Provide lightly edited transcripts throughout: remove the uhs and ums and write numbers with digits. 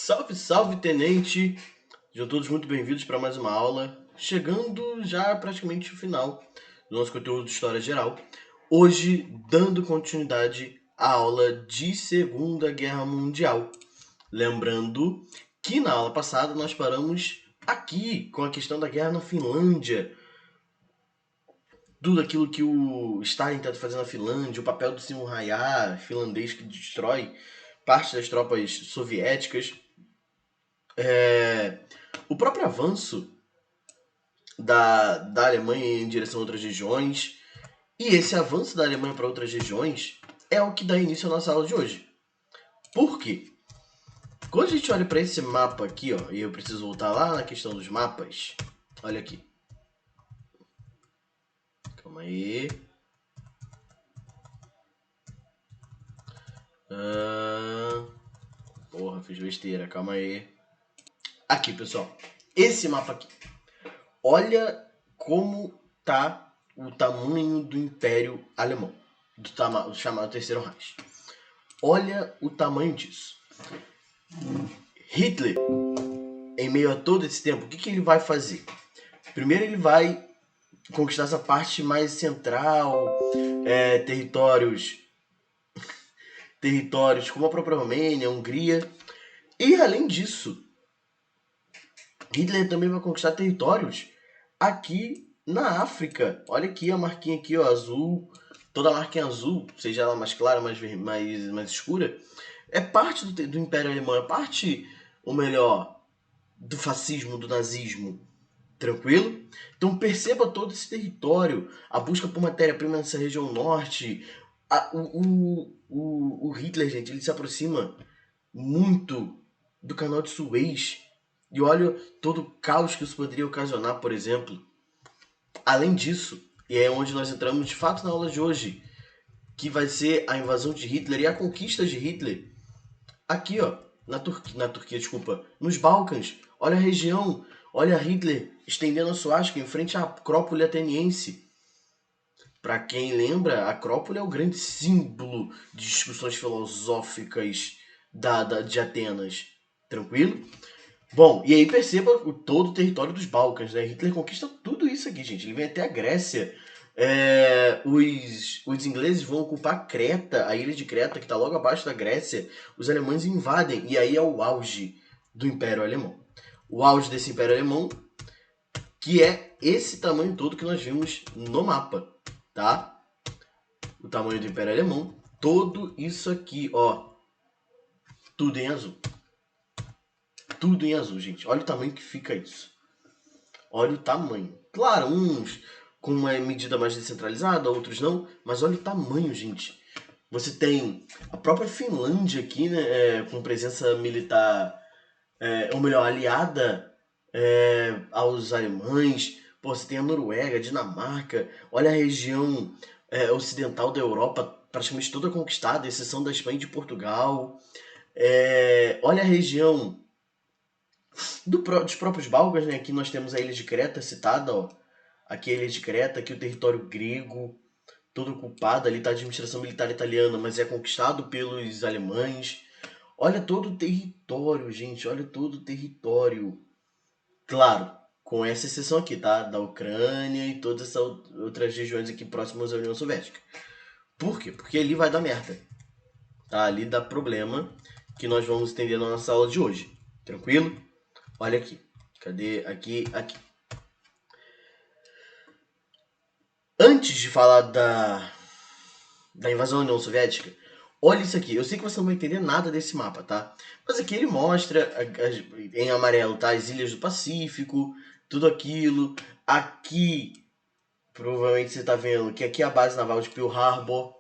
Salve, salve, tenente! Sejam todos muito bem-vindos para mais uma aula, chegando já praticamente ao final do nosso conteúdo de História Geral. Hoje, dando continuidade à aula de Segunda Guerra Mundial. Lembrando que na aula passada nós paramos aqui com a questão da guerra na Finlândia. Tudo aquilo que o Stalin tenta fazer na Finlândia, o papel do Sr. Hayat, finlandês, que destrói parte das tropas soviéticas. O próprio avanço da Alemanha em direção a outras regiões, e esse avanço da Alemanha para outras regiões é o que dá início à nossa aula de hoje. Por quê? Quando a gente olha para esse mapa aqui, ó, e eu preciso voltar lá na questão dos mapas, olha aqui. Calma aí. Porra, fiz besteira, calma aí. Aqui, pessoal. Esse mapa aqui. Olha como tá o tamanho do Império Alemão, do chamado Terceiro Reich. Olha o tamanho disso. Hitler, em meio a todo esse tempo, o que ele vai fazer? Primeiro ele vai conquistar essa parte mais central, territórios como a própria Romênia, a Hungria. E além disso, Hitler também vai conquistar territórios aqui na África. Olha aqui a marquinha aqui, ó, azul. Toda a marquinha azul, seja ela mais clara, mais escura, é parte do Império Alemão, é parte, ou melhor, do fascismo, do nazismo. Tranquilo? Então perceba todo esse território, a busca por matéria-prima nessa região norte. O Hitler, gente, ele se aproxima muito do canal de Suez. E olha todo o caos que isso poderia ocasionar, por exemplo. Além disso, e é onde nós entramos de fato na aula de hoje, que vai ser a invasão de Hitler e a conquista de Hitler. Aqui, ó, na Turquia, desculpa, nos Balcãs. Olha a região, olha Hitler estendendo a suástica em frente à Acrópole ateniense. Para quem lembra, a Acrópole é o grande símbolo de discussões filosóficas de Atenas. Tranquilo? Bom, e aí perceba todo o território dos Balcãs, né? Hitler conquista tudo isso aqui, gente. Ele vem até a Grécia. Os ingleses vão ocupar Creta, a ilha de Creta, que está logo abaixo da Grécia. Os alemães invadem, e aí é o auge do Império Alemão. O auge desse Império Alemão, que é esse tamanho todo que nós vimos no mapa, tá? O tamanho do Império Alemão, todo isso aqui, ó, tudo em azul. Tudo em azul, gente. Olha o tamanho que fica isso. Olha o tamanho. Claro, uns com uma medida mais descentralizada, outros não. Mas olha o tamanho, gente. Você tem a própria Finlândia aqui, né? Com presença militar, ou melhor, aliada aos alemães. Pô, você tem a Noruega, a Dinamarca. Olha a região ocidental da Europa, praticamente toda conquistada, exceção da Espanha e de Portugal. Olha a região dos próprios Balgas, né? Aqui nós temos a ilha de Creta citada, ó. Aqui a ilha de Creta, aqui o território grego, todo ocupado, ali está a administração militar italiana, mas é conquistado pelos alemães. Olha todo o território, gente, olha todo o território. Claro, com essa exceção aqui, tá? Da Ucrânia e todas essas outras regiões aqui próximas à União Soviética. Por quê? Porque ali vai dar merda. Tá? Ali dá problema que nós vamos entender na nossa aula de hoje. Tranquilo? Olha aqui. Cadê? Aqui. Antes de falar da invasão da União Soviética, olha isso aqui. Eu sei que você não vai entender nada desse mapa, tá? Mas aqui ele mostra em amarelo, tá? As ilhas do Pacífico, tudo aquilo. Aqui, provavelmente você tá vendo que aqui é a base naval de Pearl Harbor,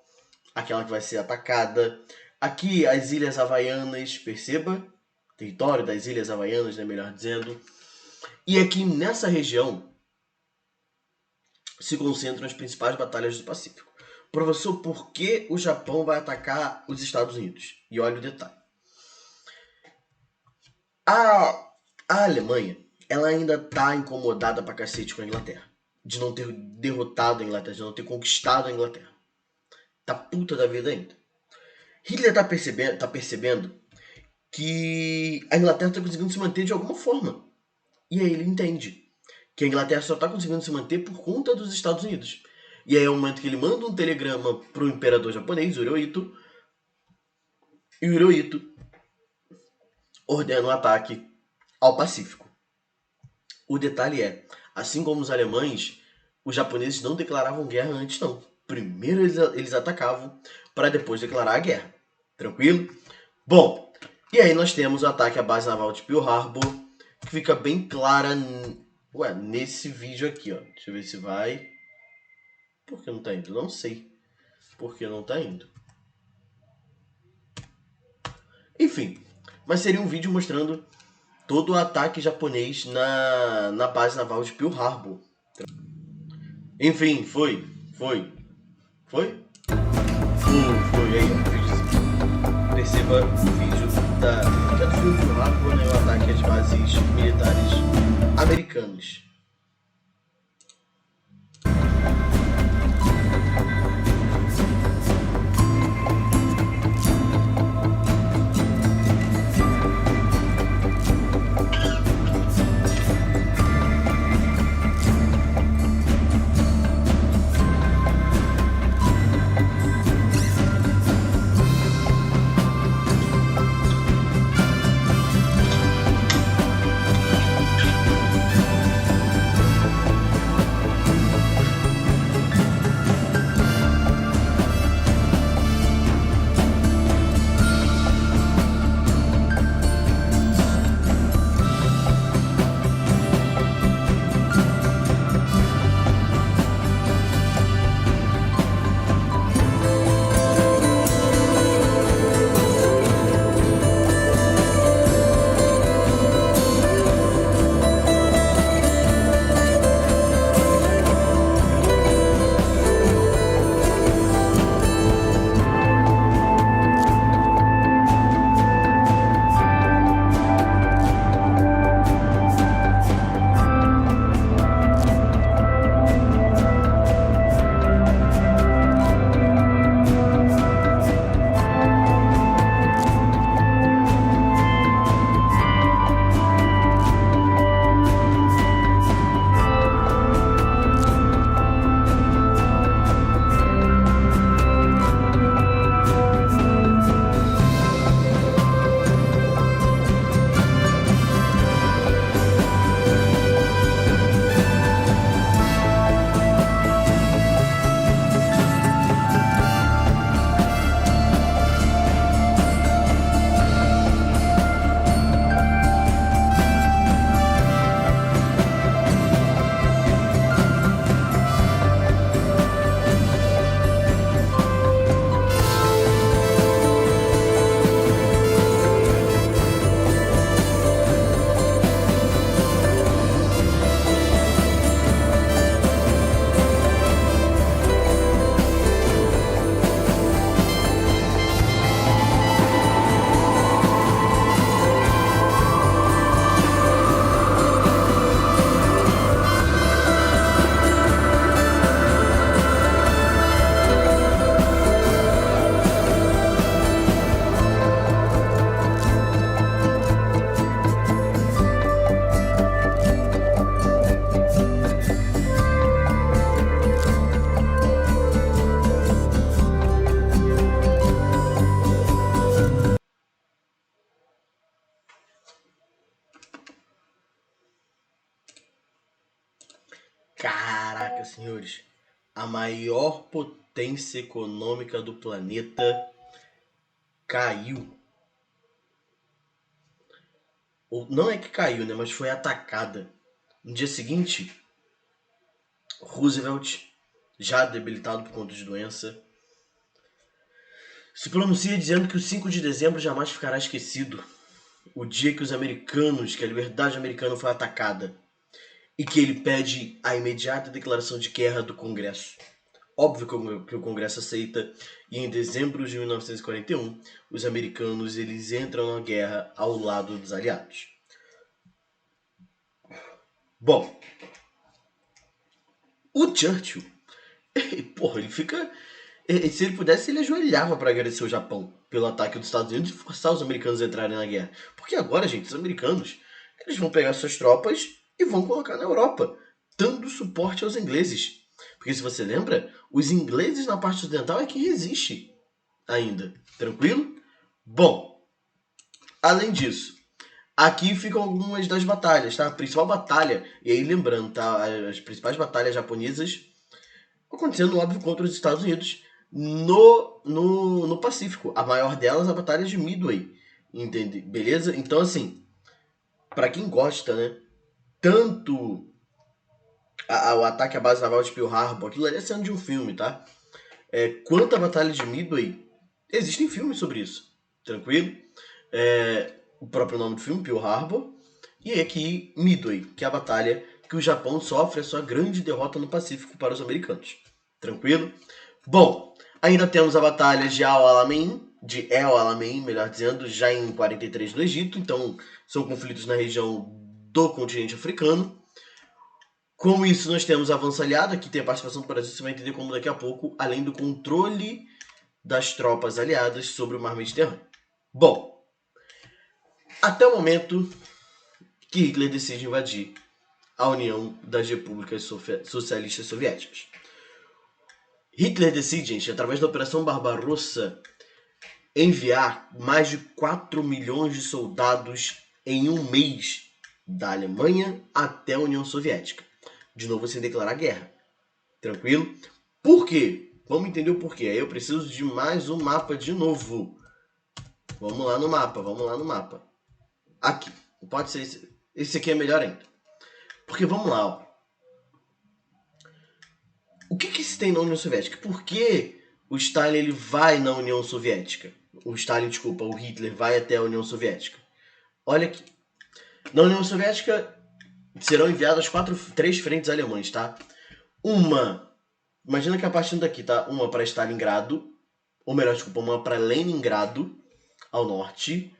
aquela que vai ser atacada. Aqui as Ilhas Havaianas, perceba? Território das Ilhas Havaianas, né, melhor dizendo. E aqui nessa região se concentram as principais batalhas do Pacífico. Professor, por que o Japão vai atacar os Estados Unidos? E olha o detalhe. A Alemanha, ela ainda tá incomodada pra cacete com a Inglaterra. De não ter derrotado a Inglaterra, de não ter conquistado a Inglaterra. Tá puta da vida ainda. Hitler tá percebendo que a Inglaterra está conseguindo se manter de alguma forma. E aí ele entende que a Inglaterra só está conseguindo se manter por conta dos Estados Unidos. E aí é o momento que ele manda um telegrama para o imperador japonês, Hirohito, e o Hirohito ordena um ataque ao Pacífico. O detalhe é, assim como os alemães, os japoneses não declaravam guerra antes não. Primeiro eles atacavam para depois declarar a guerra. Tranquilo? Bom, e aí nós temos o ataque à base naval de Pearl Harbor, que fica bem clara nesse vídeo aqui, ó. Deixa eu ver se vai. Por que não tá indo? Não sei. Por que não tá indo? Enfim, mas seria um vídeo mostrando todo o ataque japonês na base naval de Pearl Harbor. Enfim, foi. Foi? Foi, aí, ó. Perceba o vídeo do filme Pearl Harbor, né, o ataque às bases militares americanas. Caraca, senhores, a maior potência econômica do planeta caiu. Ou não é que caiu, né, mas foi atacada. No dia seguinte, Roosevelt, já debilitado por conta de doença, se pronuncia dizendo que o 5 de dezembro jamais ficará esquecido. O dia que que a liberdade americana foi atacada. E que ele pede a imediata declaração de guerra do Congresso. Óbvio que o Congresso aceita, e em dezembro de 1941, os americanos eles entram na guerra ao lado dos aliados. Bom, o Churchill, porra, Se ele pudesse, ele ajoelhava para agradecer o Japão pelo ataque dos Estados Unidos e forçar os americanos a entrarem na guerra. Porque agora, gente, os americanos, eles vão pegar suas tropas e vão colocar na Europa, dando suporte aos ingleses. Porque se você lembra, os ingleses na parte ocidental é que resiste ainda. Tranquilo? Bom, além disso, aqui ficam algumas das batalhas, tá? A principal batalha, e aí lembrando, tá? As principais batalhas japonesas acontecendo, óbvio, contra os Estados Unidos no Pacífico. A maior delas é a Batalha de Midway. Entende? Beleza? Então, assim, para quem gosta, né? Tanto o ataque à base naval de Pearl Harbor, aquilo ali é cena de um filme, tá? Quanto a Batalha de Midway, existem filmes sobre isso. Tranquilo? O próprio nome do filme, Pearl Harbor. E aqui, Midway, que é a batalha que o Japão sofre a sua grande derrota no Pacífico para os americanos. Tranquilo? Bom, ainda temos a batalha de El Alamein, melhor dizendo, já em 43 do Egito. Então, são conflitos na região do continente africano. Com isso, nós temos a avanço aliado, aqui tem a participação do Brasil, você vai entender como daqui a pouco, além do controle das tropas aliadas sobre o mar Mediterrâneo. Bom, até o momento que Hitler decide invadir a União das Repúblicas Socialistas Soviéticas. Hitler decide, gente, através da Operação Barbarossa, enviar mais de 4 milhões de soldados em um mês da Alemanha até a União Soviética. De novo, sem declarar guerra. Tranquilo? Por quê? Vamos entender o porquê. Aí eu preciso de mais um mapa de novo. Vamos lá no mapa. Aqui. Pode ser esse. Esse aqui é melhor ainda. Porque vamos lá, ó. O que se tem na União Soviética? Por que o Stalin ele vai na União Soviética? O Hitler vai até a União Soviética. Olha aqui. Na União Soviética serão enviadas 3 frentes alemãs, tá? Imagina que a partir daqui, tá? Uma para Stalingrado, ou melhor, desculpa, uma para Leningrado, ao norte.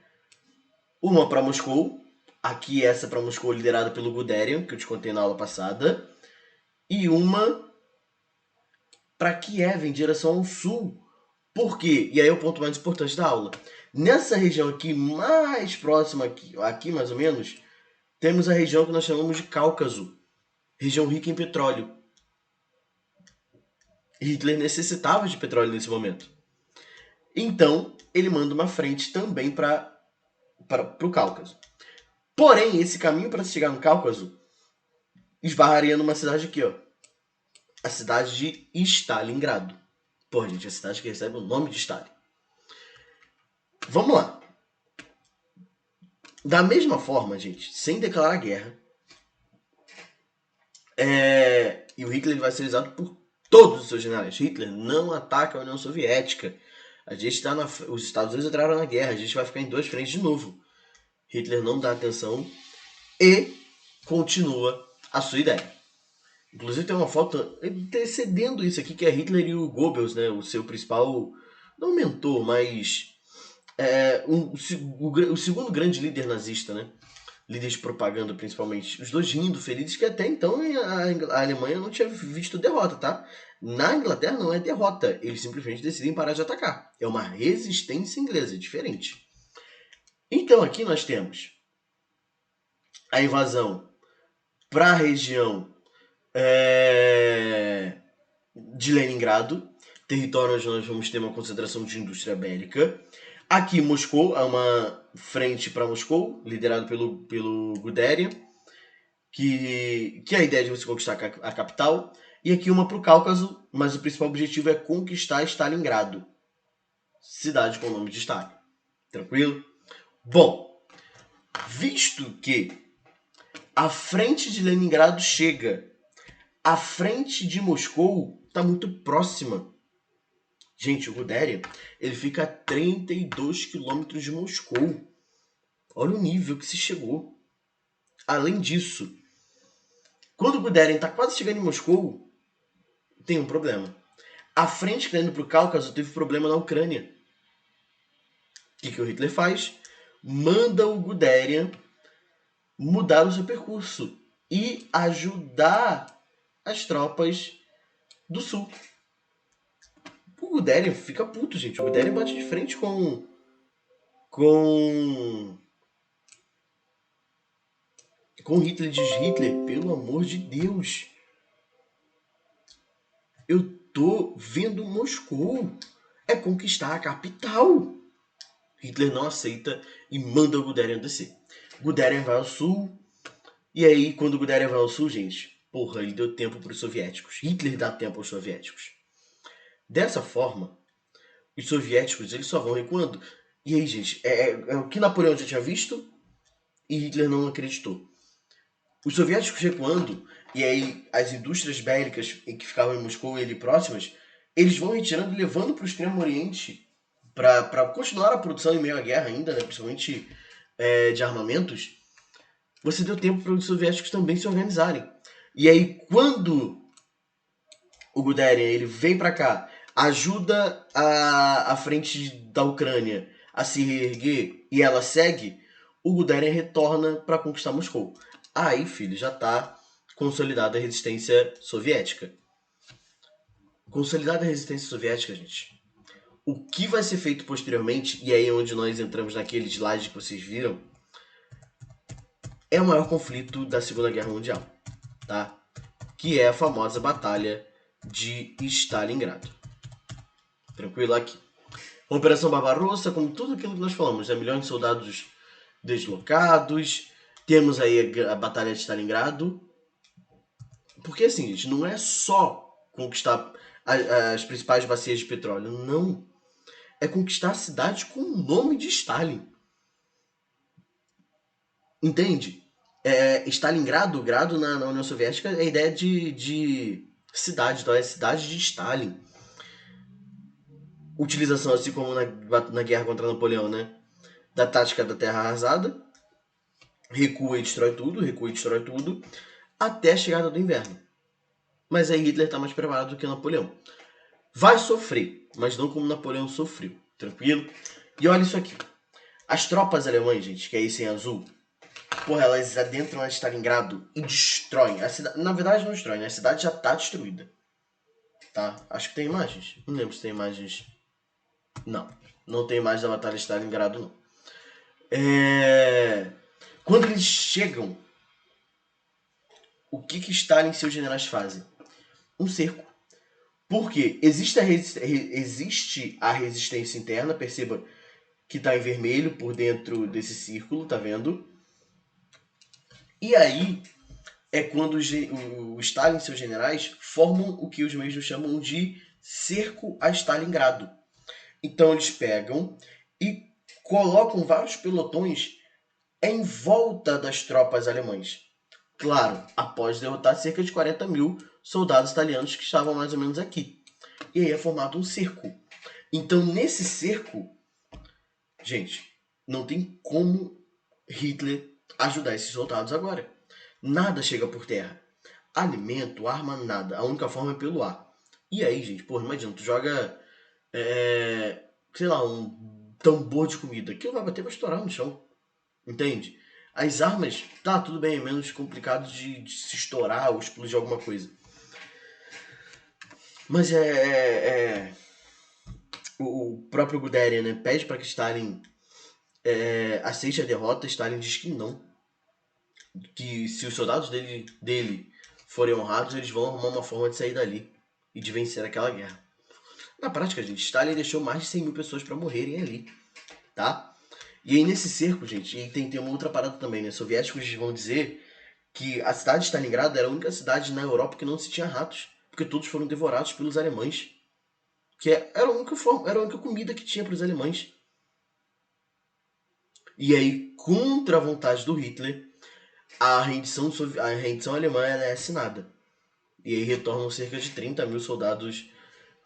Uma para Moscou. Aqui essa para Moscou liderada pelo Guderian, que eu te contei na aula passada. E uma para Kiev, em direção ao sul. Por quê? E aí é o ponto mais importante da aula. Nessa região aqui, mais próxima, aqui mais ou menos, temos a região que nós chamamos de Cáucaso. Região rica em petróleo. Hitler necessitava de petróleo nesse momento. Então, ele manda uma frente também para o Cáucaso. Porém, esse caminho para chegar no Cáucaso esbarraria numa cidade aqui, ó. A cidade de Stalingrado. Pô, gente, a cidade que recebe o nome de Stalin. Vamos lá. Da mesma forma, gente, sem declarar guerra, e o Hitler vai ser usado por todos os seus generais. Hitler não ataca a União Soviética. A gente tá os Estados Unidos entraram na guerra. A gente vai ficar em 2 frentes de novo. Hitler não dá atenção e continua a sua ideia. Inclusive tem uma foto antecedendo isso aqui, que é Hitler e o Goebbels, né? O seu principal, não mentor, mas o segundo grande líder nazista, né? Líder de propaganda, principalmente. Os dois rindo, felizes, que até então a Alemanha não tinha visto derrota, tá? Na Inglaterra não é derrota. Eles simplesmente decidem parar de atacar. É uma resistência inglesa, diferente. Então aqui nós temos a invasão para a região de Leningrado, território onde nós vamos ter uma concentração de indústria bélica. Aqui Moscou, há uma frente para Moscou, liderado pelo Guderian, que é a ideia de você conquistar a capital. E aqui uma para o Cáucaso, mas o principal objetivo é conquistar Stalingrado, cidade com o nome de Stalin. Tranquilo? Bom, visto que a frente de Leningrado chega, a frente de Moscou está muito próxima. Gente, o Guderian, ele fica a 32 quilômetros de Moscou. Olha o nível que se chegou. Além disso, quando o Guderian está quase chegando em Moscou, tem um problema. A frente que está indo para o Cáucaso teve problema na Ucrânia. O que o Hitler faz? Manda o Guderian mudar o seu percurso e ajudar as tropas do sul. O Guderian fica puto, gente. O Guderian bate de frente com Hitler. Diz: Hitler, pelo amor de Deus, eu tô vendo Moscou. É conquistar a capital. Hitler não aceita e manda o Guderian descer. Guderian vai ao sul. E aí, quando o Guderian vai ao sul, gente, porra, ele deu tempo para os soviéticos. Hitler dá tempo aos soviéticos. Dessa forma, os soviéticos eles só vão recuando. E aí, gente, é o que Napoleão já tinha visto e Hitler não acreditou. Os soviéticos recuando, e aí as indústrias bélicas que ficavam em Moscou e ali próximas, eles vão retirando e levando para o Extremo Oriente para continuar a produção em meio à guerra ainda, né, principalmente de armamentos. Você deu tempo para os soviéticos também se organizarem. E aí, quando o Guderian ele vem para cá, ajuda a frente da Ucrânia a se reerguer e ela segue, o Guderian retorna para conquistar Moscou. Aí, filho, já está consolidada a resistência soviética. Consolidada a resistência soviética, gente. O que vai ser feito posteriormente, e aí é onde nós entramos naquele slide que vocês viram, é o maior conflito da Segunda Guerra Mundial, tá? Que é a famosa Batalha de Stalingrado. Tranquilo aqui. Operação Barbarossa, como tudo aquilo que nós falamos, milhões de soldados deslocados, temos aí a Batalha de Stalingrado. Porque assim, gente, não é só conquistar as principais bacias de petróleo, não. É conquistar a cidade com o nome de Stalin. Entende? Stalingrado, grado na União Soviética, é a ideia de cidade, então é cidade de Stalin. Utilização, assim como na guerra contra Napoleão, né? Da tática da terra arrasada, recua e destrói tudo, até a chegada do inverno. Mas aí Hitler está mais preparado do que Napoleão. Vai sofrer, mas não como Napoleão sofreu, tranquilo? E olha isso aqui. As tropas alemãs, gente, que é isso em azul, porra, elas adentram a Stalingrado e destroem. A cidade, na verdade não destroem, né? A cidade já tá destruída. Tá? Acho que tem imagens. Não lembro se tem imagens. Não tem imagens da Batalha de Stalingrado, não. Quando eles chegam, o que Stalin e seus generais fazem? Um cerco. Porque existe a resistência interna, perceba que está em vermelho por dentro desse círculo, tá vendo? E aí é quando o Stalin e seus generais formam o que os mesmos chamam de cerco a Stalingrado. Então eles pegam e colocam vários pelotões em volta das tropas alemãs. Claro, após derrotar cerca de 40 mil soldados italianos que estavam mais ou menos aqui. E aí é formado um cerco. Então, nesse cerco, gente, não tem como Hitler ajudar esses soldados agora. Nada chega por terra. Alimento, arma, nada. A única forma é pelo ar. E aí, gente, porra, imagina, tu joga, sei lá, um tambor de comida. Aquilo vai bater, vai estourar no chão. Entende? As armas, tá, tudo bem, é menos complicado de se estourar ou explodir alguma coisa. Mas o próprio Guderian, né, pede para que Stalin aceite a derrota. Stalin diz que não. Que se os soldados dele forem honrados, eles vão arrumar uma forma de sair dali e de vencer aquela guerra. Na prática, gente, Stalin deixou mais de 100 mil pessoas para morrerem ali, tá? E aí nesse cerco, gente, e tem uma outra parada também, né? Soviéticos vão dizer que a cidade de Stalingrado era a única cidade na Europa que não se tinha ratos, porque todos foram devorados pelos alemães. Que era a única comida que tinha para os alemães. E aí, contra a vontade do Hitler, a rendição alemã é assinada. E aí retornam cerca de 30 mil soldados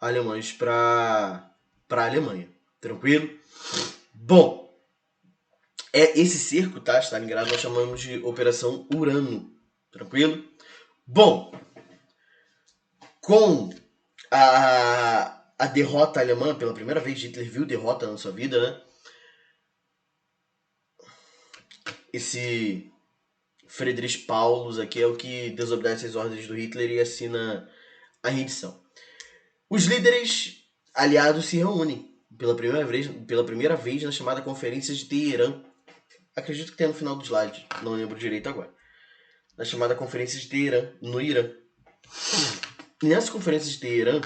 alemães para a Alemanha. Tranquilo? Bom, esse cerco, tá? Stalingrado nós chamamos de Operação Urano. Tranquilo? Bom, com a derrota alemã, pela primeira vez Hitler viu derrota na sua vida, né? Esse Friedrich Paulus aqui é o que desobedece as ordens do Hitler e assina a rendição. Os líderes aliados se reúnem pela primeira vez na chamada Conferência de Teherã. Acredito que tem no final do slide, não lembro direito agora. Na chamada Conferência de Teherã, no Irã. E nessa Conferência de Teherã,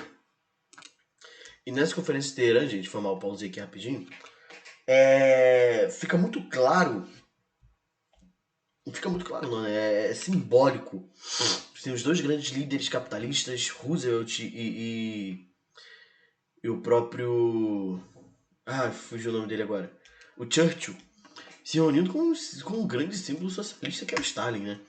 gente, foi mal, pausei aqui rapidinho. Fica muito claro. Não fica muito claro, não, é simbólico. Tem os dois grandes líderes capitalistas, Roosevelt e o próprio. Ah, fugiu o nome dele agora. O Churchill. Se reunindo com um grande símbolo socialista que é o Stalin, né?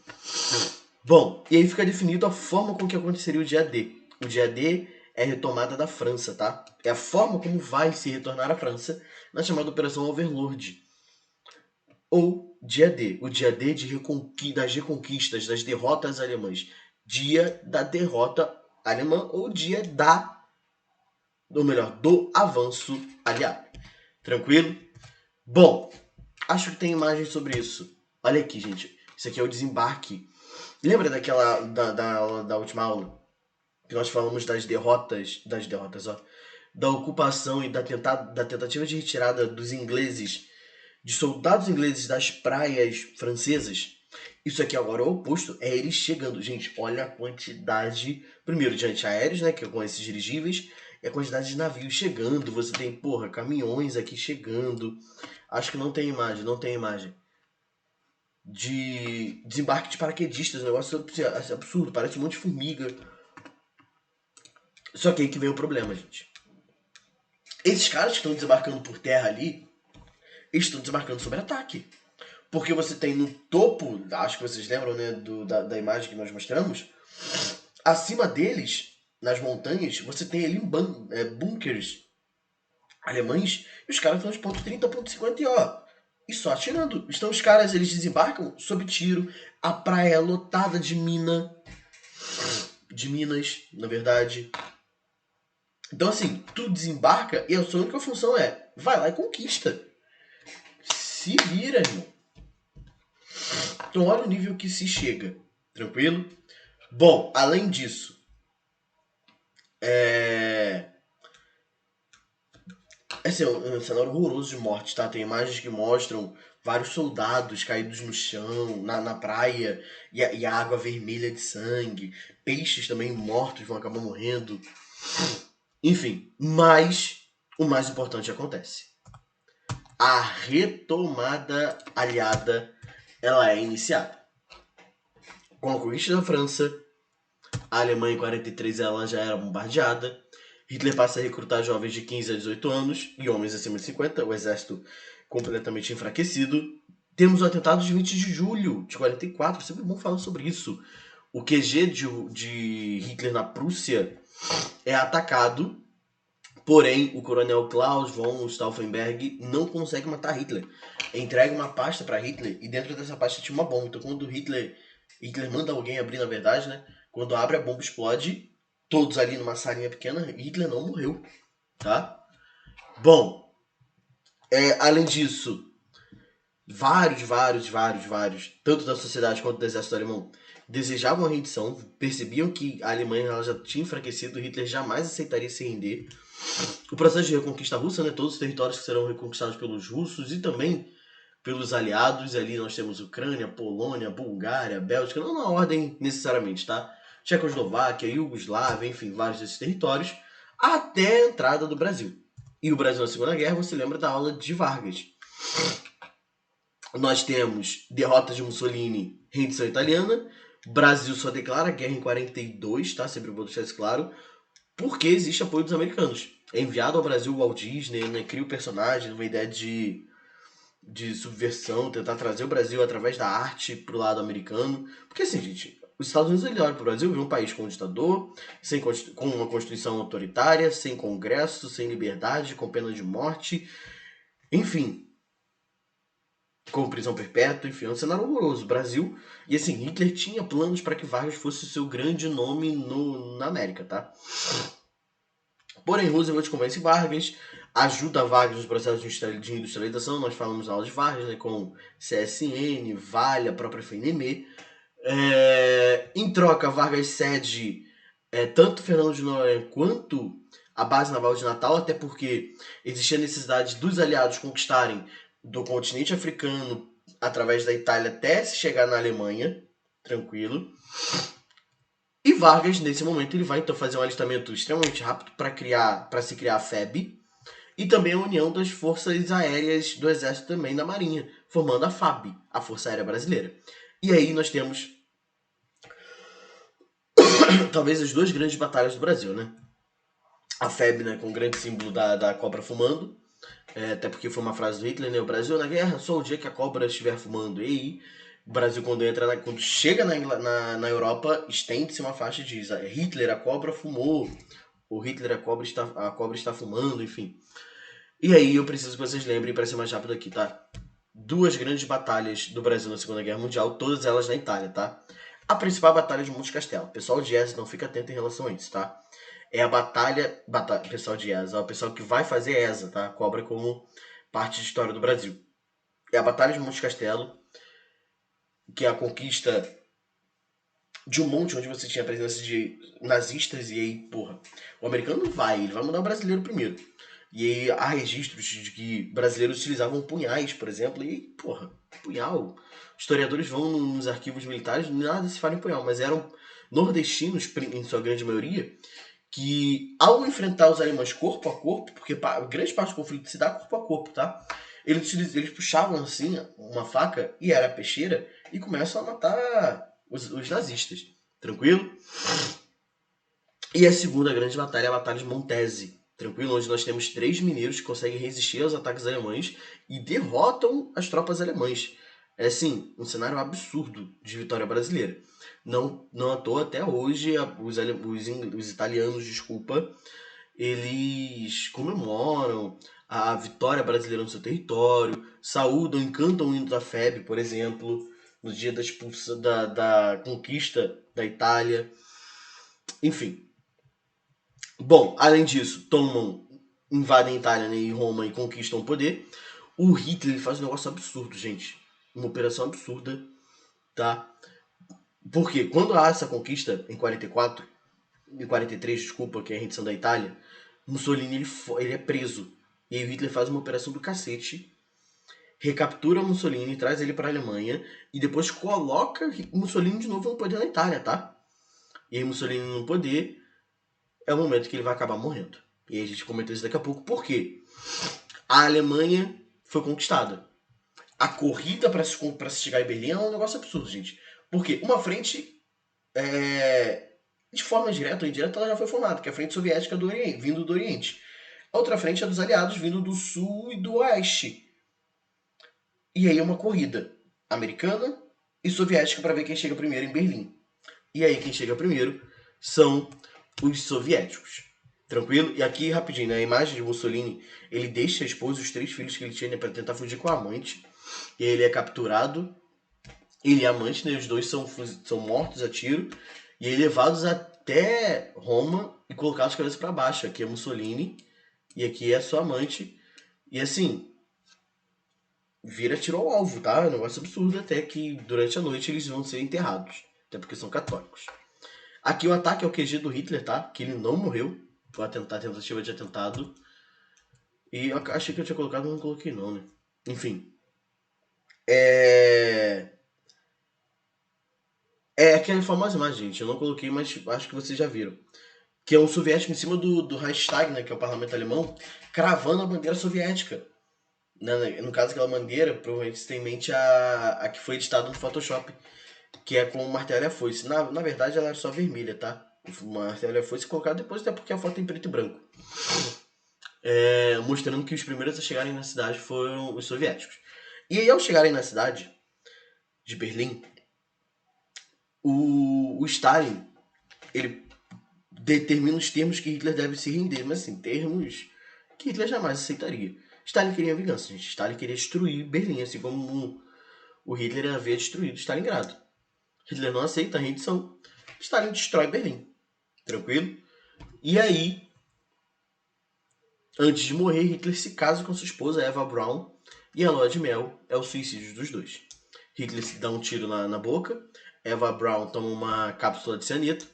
Bom, e aí fica definido a forma com que aconteceria o dia D. O dia D é a retomada da França, tá? É a forma como vai se retornar a França na chamada Operação Overlord. Ou dia D. O dia D das reconquistas, das derrotas alemãs. Dia da derrota alemã ou dia do avanço aliado. Tranquilo? Bom, acho que tem imagem sobre isso. Olha aqui, gente. Isso aqui é o desembarque. Lembra daquela da última aula? Que nós falamos das derrotas, ó. Da ocupação e da tentativa de retirada dos ingleses, de soldados ingleses das praias francesas. Isso aqui agora é o oposto, é eles chegando. Gente, olha a quantidade, primeiro, de antiaéreos, né, que com esses dirigíveis, e a quantidade de navios chegando. Você tem, caminhões aqui chegando. Acho que não tem imagem. De desembarque de paraquedistas, um negócio absurdo, parece um monte de formiga. Só que aí que vem o problema, gente. Esses caras que estão desembarcando por terra ali, eles estão desembarcando sob ataque. Porque você tem no topo, acho que vocês lembram, né, da imagem que nós mostramos, acima deles, nas montanhas, você tem ali bunkers alemães, e os caras estão de ponto 30, ponto 50 e só atirando. Então os caras, eles desembarcam sob tiro, a praia é lotada de minas, na verdade. Então assim, tu desembarca e a sua única função é, vai lá e conquista. Se vira, irmão. Então olha o nível que se chega. Tranquilo? Bom, além disso, é um cenário horroroso de morte, tá? Tem imagens que mostram vários soldados caídos no chão, na praia, e a água vermelha de sangue. Peixes também mortos vão acabar morrendo. Enfim, mas o mais importante acontece. A retomada aliada, ela é iniciada. Com a conquista da França, a Alemanha em 43 ela já era bombardeada. Hitler passa a recrutar jovens de 15 a 18 anos e homens acima de 50, o exército completamente enfraquecido. Temos o atentado de 20 de julho de 44, sempre bom falar sobre isso. O QG de Hitler na Prússia é atacado, porém o coronel Klaus von Stauffenberg não consegue matar Hitler. Entrega uma pasta para Hitler e dentro dessa pasta tinha uma bomba. Então quando Hitler manda alguém abrir, na verdade, né? Quando abre a bomba explode, todos ali numa salinha pequena, Hitler não morreu, tá? Bom, além disso, vários, tanto da sociedade quanto do exército alemão, desejavam a rendição, percebiam que a Alemanha ela já tinha enfraquecido, Hitler jamais aceitaria se render. O processo de reconquista russa, né, todos os territórios que serão reconquistados pelos russos e também pelos aliados, ali nós temos Ucrânia, Polônia, Bulgária, Bélgica, não na ordem necessariamente, tá? Tchecoslováquia, Iugoslávia, enfim, vários desses territórios, até a entrada do Brasil. E o Brasil na Segunda Guerra, você lembra da aula de Vargas. Nós temos derrota de Mussolini, rendição italiana, Brasil só declara guerra em 42, tá? Sempre vou deixar isso claro, porque existe apoio dos americanos. É enviado ao Brasil o Walt Disney, né? Cria o personagem, uma ideia de subversão, tentar trazer o Brasil através da arte pro lado americano. Porque assim, gente, os Estados Unidos ele olha pro Brasil, vê um país com um ditador, com uma constituição autoritária, sem congresso, sem liberdade, com pena de morte, enfim, com prisão perpétua, enfim, é um cenário horroroso. Brasil, e assim, Hitler tinha planos para que Vargas fosse o seu grande nome na América, tá? Porém, Roosevelt convence Vargas, ajuda Vargas nos processos de industrialização, nós falamos na aula de Vargas, né, com CSN, Vale, a própria FNM. Em troca, Vargas cede tanto Fernando de Noronha quanto a base naval de Natal, até porque existia a necessidade dos aliados conquistarem do continente africano através da Itália até se chegar na Alemanha, tranquilo. E Vargas, nesse momento, ele vai então fazer um alistamento extremamente rápido para se criar a FEB e também a união das forças aéreas do Exército também da Marinha, formando a FAB, a Força Aérea Brasileira. E aí nós temos talvez as duas grandes batalhas do Brasil, né? A FEB, né, com o grande símbolo da cobra fumando, até porque foi uma frase do Hitler, né? O Brasil na guerra, só o dia que a cobra estiver fumando. E aí, o Brasil, quando chega na Europa, estende-se uma faixa e diz: Hitler, a cobra fumou. Ou Hitler, a cobra está fumando, enfim. E aí, eu preciso que vocês lembrem, para ser mais rápido aqui, tá? Duas grandes batalhas do Brasil na Segunda Guerra Mundial, todas elas na Itália, tá? A principal batalha de Monte Castelo. O pessoal de ESA não fica atento em relação a isso, tá? É a batalha pessoal de ESA, é o pessoal que vai fazer ESA, tá? Cobra como parte de história do Brasil. É a Batalha de Monte Castelo, que é a conquista de um monte onde você tinha a presença de nazistas e aí, porra, o americano não vai, ele vai mandar o brasileiro primeiro. E aí há registros de que brasileiros utilizavam punhais, por exemplo, e, porra, punhal. Historiadores vão nos arquivos militares, nada se fala em punhal, mas eram nordestinos, em sua grande maioria, que ao enfrentar os alemães corpo a corpo, porque grande parte do conflito se dá corpo a corpo, tá? Eles puxavam assim uma faca e era peixeira e começam a matar os nazistas. Tranquilo? E a segunda grande batalha é a Batalha de Montese. Tranquilo? Onde nós temos 3 mineiros que conseguem resistir aos ataques alemães e derrotam as tropas alemãs. É assim, um cenário absurdo de vitória brasileira. Não à toa, até hoje, os italianos, desculpa, eles comemoram a vitória brasileira no seu território, saúdam e cantam o hino da FEB, por exemplo, no dia da conquista da Itália. Enfim. Bom, além disso, invadem a Itália, né, e Roma e conquistam o poder. O Hitler ele faz um negócio absurdo, gente. Uma operação absurda, tá? Porque quando há essa conquista, em 44, em 43, desculpa, que é a rendição da Itália, Mussolini ele é preso. E aí o Hitler faz uma operação do cacete, recaptura Mussolini, traz ele para a Alemanha e depois coloca Mussolini de novo no poder na Itália, tá? E aí Mussolini no poder é o momento que ele vai acabar morrendo. E aí a gente comenta isso daqui a pouco. Por quê? A Alemanha foi conquistada. A corrida para se chegar em Berlim é um negócio absurdo, gente. Porque uma frente, de forma direta ou indireta, ela já foi formada, que é a frente soviética do Oriente, vindo do Oriente. A outra frente é dos aliados vindo do Sul e do Oeste. E aí é uma corrida americana e soviética para ver quem chega primeiro em Berlim. E aí quem chega primeiro são os soviéticos. Tranquilo? E aqui, rapidinho, né? A imagem de Mussolini, ele deixa a esposa e os 3 filhos que ele tinha, né, para tentar fugir com a amante. E ele é capturado. Ele e a amante, né? Os dois são mortos a tiro. E aí levados até Roma e colocados de cabeça para baixo. Aqui é Mussolini e aqui é a sua amante. E assim, vira tiro ao alvo, tá? É um negócio absurdo até que durante a noite eles vão ser enterrados. Até porque são católicos. Aqui o ataque é o QG do Hitler, tá? Que ele não morreu. Foi a tentativa de atentado. E eu achei que eu tinha colocado, mas não coloquei não, né? Enfim. É aquela famosa imagem, gente. Eu não coloquei, mas acho que vocês já viram. Que é um soviético em cima do Reichstag, né? Que é o parlamento alemão, cravando a bandeira soviética. No caso, aquela bandeira, provavelmente você tem em mente a que foi editada no Photoshop. Que é com o martelo e a foice. Na verdade, ela é só vermelha, tá? O martelo e a foice colocado depois, até porque a foto é em preto e branco. Mostrando que os primeiros a chegarem na cidade foram os soviéticos. E aí, ao chegarem na cidade de Berlim, o Stalin, ele determina os termos que Hitler deve se render, mas assim, termos que Hitler jamais aceitaria. Stalin queria vingança, gente. Stalin queria destruir Berlim, assim como o Hitler havia destruído Stalingrado. Hitler não aceita a rendição, Stalin destrói Berlim. Tranquilo? E aí, antes de morrer, Hitler se casa com sua esposa, Eva Braun, e a lua de mel é o suicídio dos dois. Hitler se dá um tiro na boca, Eva Braun toma uma cápsula de cianeto,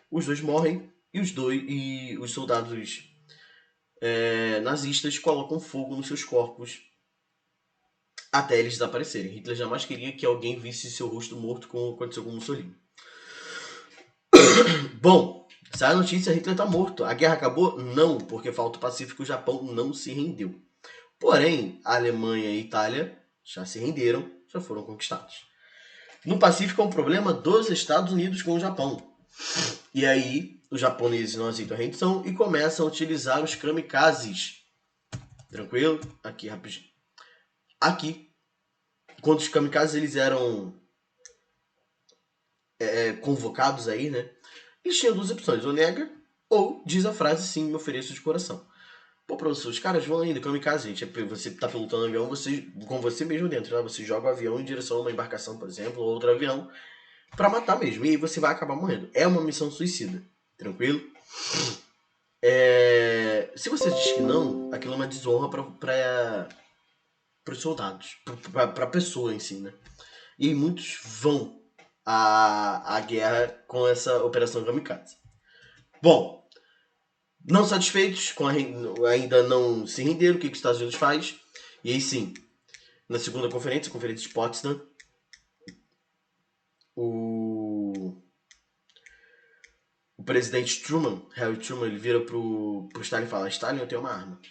os dois morrem e os soldados nazistas colocam fogo nos seus corpos até eles desaparecerem. Hitler jamais queria que alguém visse seu rosto morto, como aconteceu com Mussolini. Bom, sai a notícia, Hitler está morto. A guerra acabou? Não, porque falta o Pacífico, o Japão não se rendeu. Porém, a Alemanha e a Itália já se renderam, já foram conquistados. No Pacífico é um problema dos Estados Unidos com o Japão. E aí, os japoneses não aceitam a rendição e começam a utilizar os kamikazes. Tranquilo? Aqui, rapidinho. Aqui, quando os kamikazes eles eram convocados aí, né? Eles tinham duas opções, ou nega ou diz a frase sim, me ofereço de coração. Pô, professor, os caras vão ainda, kamikaze, gente. Você tá pilotando um avião com você mesmo dentro, tá? Você joga o avião em direção a uma embarcação, por exemplo, ou outro avião, pra matar mesmo. E aí você vai acabar morrendo. É uma missão suicida. Tranquilo? Se você diz que não, aquilo é uma desonra para os soldados, para a pessoa em si, né? E aí muitos vão à guerra com essa operação kamikaze. Bom, não satisfeitos, ainda não se renderam, o que os Estados Unidos faz? E aí sim, na segunda conferência, a Conferência de Potsdam, o presidente Truman, Harry Truman, ele vira pro Stalin e fala: Stalin, eu tenho uma arma.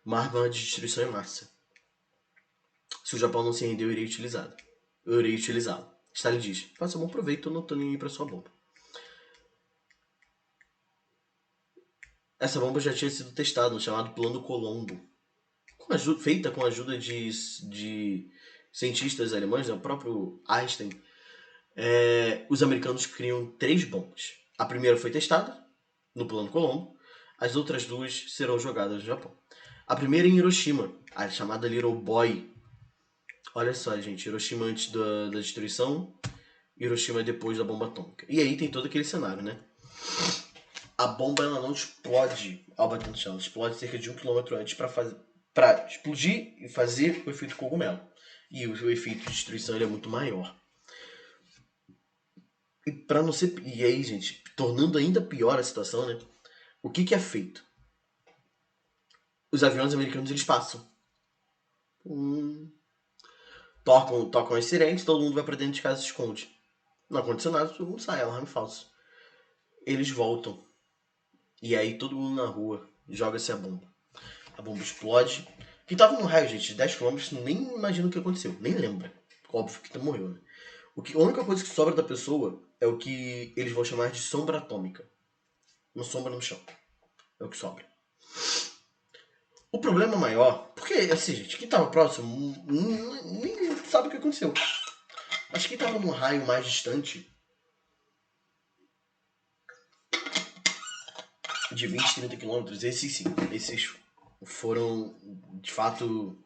Uma arma de destruição em massa. Se o Japão não se render, eu irei utilizá-lo. Stalin diz: faça bom proveito, eu não tô nem aí pra sua bomba. Essa bomba já tinha sido testada no chamado Plano Colombo, feita com a ajuda de cientistas alemães, né, o próprio Einstein. Os americanos criam 3 bombas. A primeira foi testada no Plano Colombo, as outras 2 serão jogadas no Japão. A primeira em Hiroshima, a chamada Little Boy. Olha só, gente, Hiroshima antes da destruição, Hiroshima depois da bomba atômica. E aí tem todo aquele cenário, né? A bomba ela não explode ao bater no chão, ela explode cerca de 1 km antes para explodir e fazer o efeito cogumelo. E o efeito de destruição ele é muito maior. E para não ser, e aí, gente, tornando ainda pior a situação, né? O que é feito? Os aviões americanos eles passam. Tocam as sirenes, todo mundo vai para dentro de casa e se esconde. Não aconteceu nada, todo mundo sai, alarme falso. Eles voltam. E aí todo mundo na rua joga-se a bomba. A bomba explode. Que tava num raio, gente, de 10 km, nem imagina o que aconteceu. Nem lembra. Óbvio que morreu, né? A única coisa que sobra da pessoa é o que eles vão chamar de sombra atômica. Uma sombra no chão. É o que sobra. O problema maior, porque assim, gente, quem tava próximo nem sabe o que aconteceu. Mas quem tava num raio mais distante, de 20, 30 quilômetros, esses sim, esses foram de fato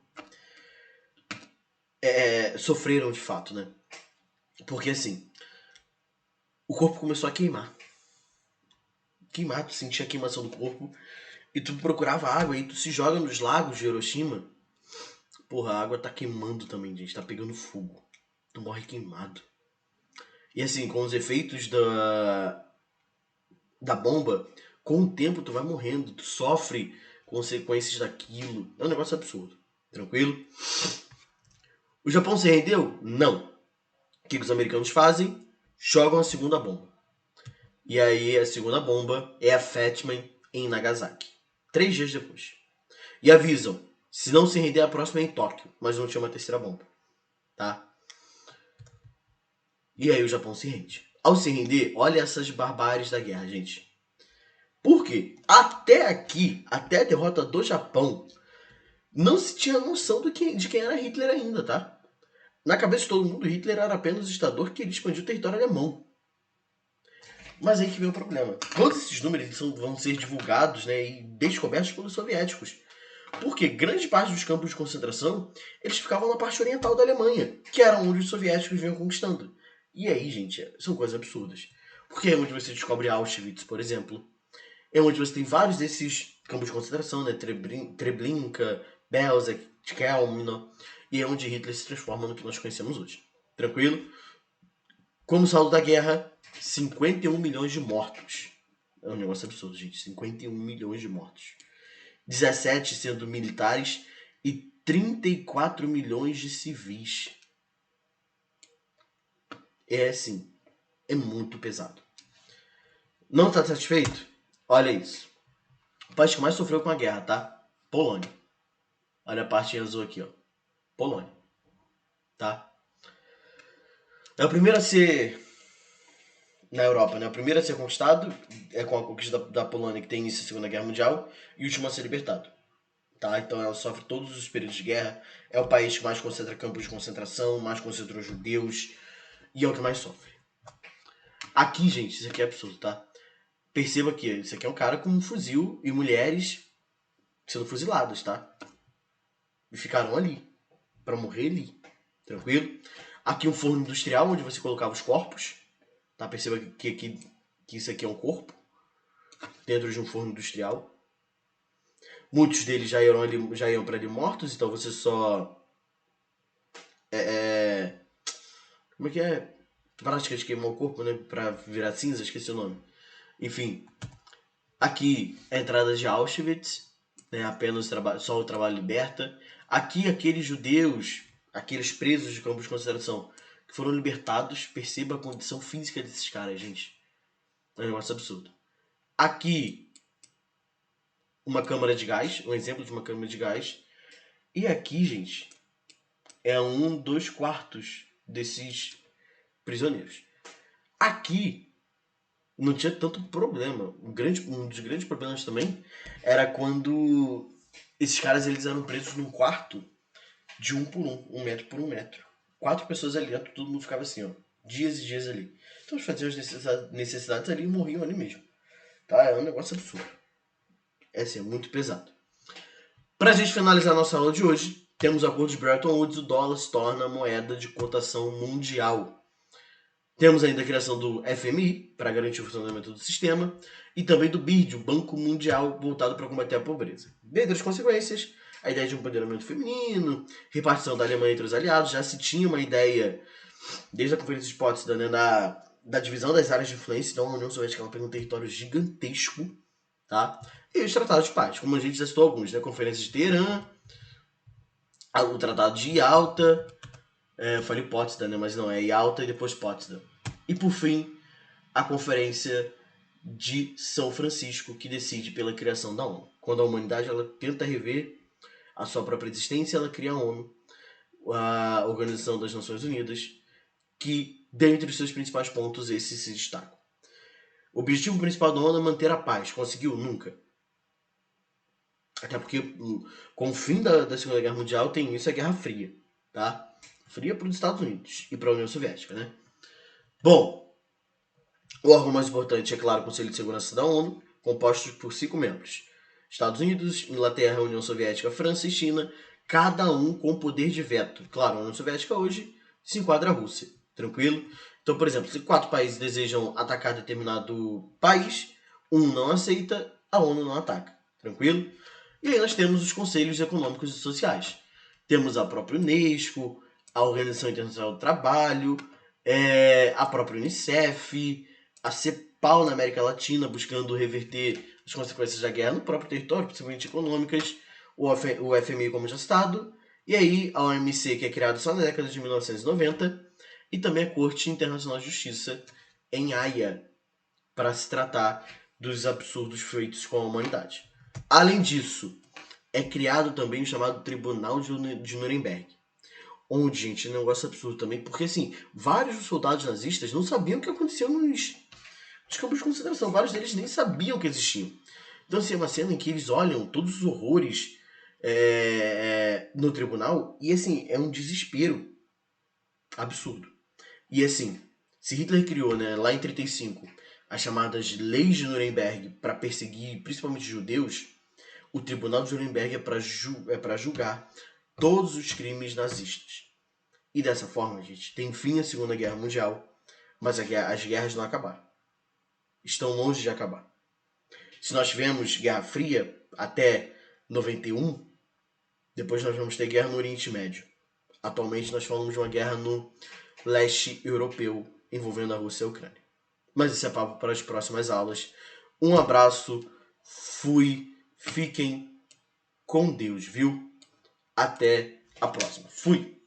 sofreram de fato, né? Porque assim, o corpo começou a queimar. Tu sentia a queimação do corpo e tu procurava água e tu se joga nos lagos de Hiroshima. Porra, a água tá queimando também, gente, tá pegando fogo. Tu morre queimado. E assim, com os efeitos da bomba, com o tempo tu vai morrendo, tu sofre consequências daquilo. É um negócio absurdo. Tranquilo? O Japão se rendeu? Não. O que os americanos fazem? Jogam a segunda bomba. E aí a segunda bomba é a Fat Man em Nagasaki. 3 dias depois. E avisam, se não se render, a próxima é em Tóquio. Mas não tinha uma terceira bomba. Tá? E aí o Japão se rende. Ao se render, olha essas barbáries da guerra, gente. Por quê? Até aqui, até a derrota do Japão, não se tinha noção de quem era Hitler ainda, tá? Na cabeça de todo mundo, Hitler era apenas o ditador que queria expandir o território alemão. Mas aí que vem o problema. Todos esses números vão ser divulgados, né, e descobertos pelos soviéticos. Porque grande parte dos campos de concentração, eles ficavam na parte oriental da Alemanha, que era onde os soviéticos vinham conquistando. E aí, gente, são coisas absurdas. Porque é onde você descobre Auschwitz, por exemplo. É onde você tem vários desses campos de concentração, né? Treblinka, Belzec, Chelmno. E é onde Hitler se transforma no que nós conhecemos hoje. Tranquilo? Como saldo da guerra, 51 milhões de mortos. É um negócio absurdo, gente. 51 milhões de mortos. 17 sendo militares e 34 milhões de civis. É assim, é muito pesado. Não tá satisfeito? Olha isso. O país que mais sofreu com a guerra, tá? Polônia. Olha a parte azul aqui, ó. Polônia. Tá? É o primeiro a ser na Europa, né? O primeiro a ser conquistado é com a conquista da Polônia, que tem início a Segunda Guerra Mundial, e o último a ser libertado. Tá? Então ela sofre todos os períodos de guerra. É o país que mais concentra campos de concentração, mais concentrou judeus, e é o que mais sofre. Aqui, gente, isso aqui é absurdo, tá? Perceba que isso aqui é um cara com um fuzil e mulheres sendo fuziladas, tá? E ficaram ali, pra morrer ali, tranquilo? Aqui um forno industrial onde você colocava os corpos, tá? Perceba que isso aqui é um corpo dentro de um forno industrial. Muitos deles já iam para ali mortos, então você só como é que é? Prática de queimar o corpo, né? Pra virar cinza, esqueci o nome. Enfim, aqui a entrada de Auschwitz, né? Apenas só o trabalho liberta. Aqui aqueles judeus, aqueles presos de campos de concentração que foram libertados, perceba a condição física desses caras, gente. É um negócio absurdo. Aqui, uma câmara de gás, um exemplo de uma câmara de gás. E aqui, gente, é 2/4 desses prisioneiros. Aqui não tinha tanto problema. Um dos grandes problemas também era quando esses caras eles eram presos num quarto de 1 metro por 1 metro. 4 pessoas ali dentro, todo mundo ficava assim, ó, dias e dias ali. Então eles faziam as necessidades ali e morriam ali mesmo. Tá? É um negócio absurdo. É assim, é muito pesado. Pra gente finalizar nossa aula de hoje, temos o acordo de Bretton Woods, o dólar se torna a moeda de cotação mundial. Temos ainda a criação do FMI, para garantir o funcionamento do sistema, e também do BID, o Banco Mundial voltado para combater a pobreza. Dentre as consequências, a ideia de um empoderamento feminino, repartição da Alemanha entre os aliados, já se tinha uma ideia, desde a Conferência de Potsdam, né, da divisão das áreas de influência, então a União Soviética pegou um território gigantesco, tá? E os tratados de paz, como a gente já citou alguns, né? A Conferência de Teherã, o Tratado de Yalta, eu falei Potsdam, né? Mas não, é Yalta e depois Potsdam. E por fim, a Conferência de São Francisco, que decide pela criação da ONU. Quando a humanidade ela tenta rever a sua própria existência, ela cria a ONU, a Organização das Nações Unidas, que, dentre os seus principais pontos, esse se destaca. O objetivo principal da ONU é manter a paz. Conseguiu? Nunca. Até porque, com o fim da Segunda Guerra Mundial, tem início a Guerra Fria. Tá? Fria para os Estados Unidos e para a União Soviética, né? Bom, o órgão mais importante é, claro, o Conselho de Segurança da ONU, composto por 5 membros. Estados Unidos, Inglaterra, União Soviética, França e China, cada um com poder de veto. Claro, a União Soviética hoje se enquadra a Rússia, tranquilo? Então, por exemplo, se 4 países desejam atacar determinado país, um não aceita, a ONU não ataca, tranquilo? E aí nós temos os Conselhos Econômicos e Sociais. Temos a própria Unesco, a Organização Internacional do Trabalho, a própria Unicef, a CEPAL na América Latina, buscando reverter as consequências da guerra no próprio território, principalmente econômicas, o FMI, como já citado, e aí a OMC, que é criada só na década de 1990, e também a Corte Internacional de Justiça, em Haia, para se tratar dos absurdos feitos com a humanidade. Além disso, é criado também o chamado Tribunal de Nuremberg, onde, gente, é um negócio absurdo também, porque assim, vários dos soldados nazistas não sabiam o que aconteceu nos campos de concentração, vários deles nem sabiam que existiam. Então, assim, é uma cena em que eles olham todos os horrores no tribunal, e assim, é um desespero absurdo. E assim, se Hitler criou, né, lá em 1935, as chamadas leis de Nuremberg para perseguir principalmente judeus, o Tribunal de Nuremberg é para julgar todos os crimes nazistas. E dessa forma, gente, tem fim a Segunda Guerra Mundial, mas as guerras não acabaram. Estão longe de acabar. Se nós tivemos Guerra Fria até 91, depois nós vamos ter guerra no Oriente Médio. Atualmente nós falamos de uma guerra no leste europeu, envolvendo a Rússia e a Ucrânia. Mas isso é papo para as próximas aulas. Um abraço, fui, fiquem com Deus, viu? Até a próxima. Fui!